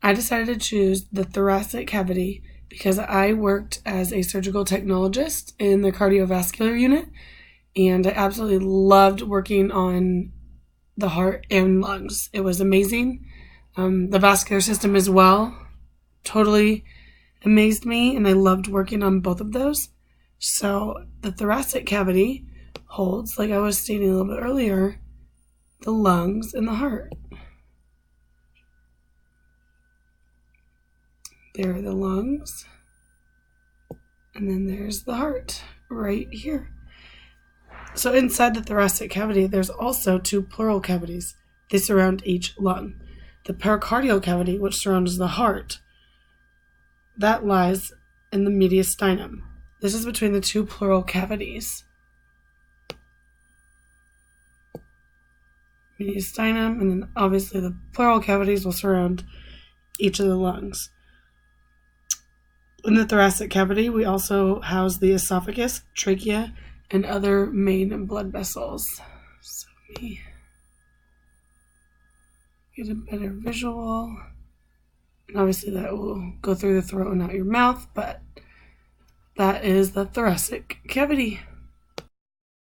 I decided to choose the thoracic cavity because I worked as a surgical technologist in the cardiovascular unit, and I absolutely loved working on the heart and lungs. It was amazing. The vascular system as well totally amazed me, and I loved working on both of those. So the thoracic cavity holds, like I was stating a little bit earlier, the lungs and the heart. There are the lungs, and then there's the heart right here. So inside the thoracic cavity, there's also two pleural cavities. They surround each lung. The pericardial cavity, which surrounds the heart, that lies in the mediastinum. This is between the two pleural cavities. Mediastinum, and then obviously the pleural cavities will surround each of the lungs. In the thoracic cavity, we also house the esophagus, trachea, and other main blood vessels. So let me get a better visual. And obviously that will go through the throat and out your mouth, but that is the thoracic cavity.